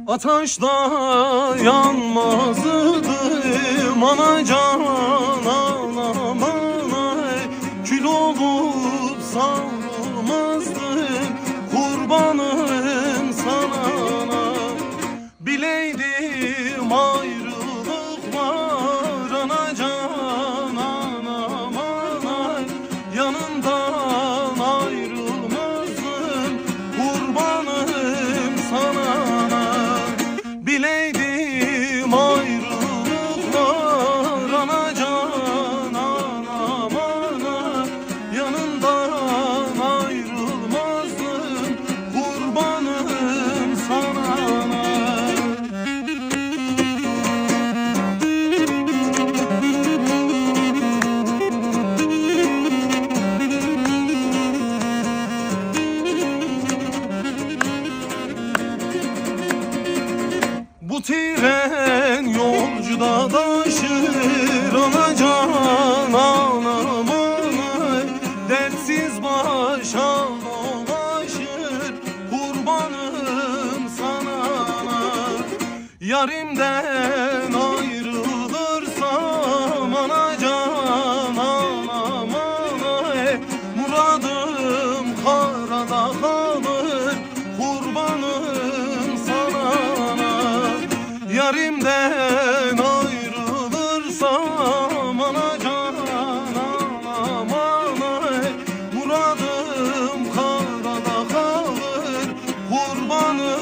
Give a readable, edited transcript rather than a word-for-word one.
Ateşte yanmazdım ana canan aman, kül olup savrulmazdım kurbanım sana. Bileydim ayrılık var ana canan aman, yanından ayrılmazdım kurbanım sana. Bileydim ayrılık var ana canan aman, yanından ayrılmazdım kurbanım sana. Bu tren yolcuda taşır ana canan aman, dertsiz başa dolaşır kurbanım sana. Yarimden ayrılırsam ana canan aman, muradım karada kalır kurbanım sana. Yarimden ayrılırsam ana canan aman, muradım karada kalır kurbanım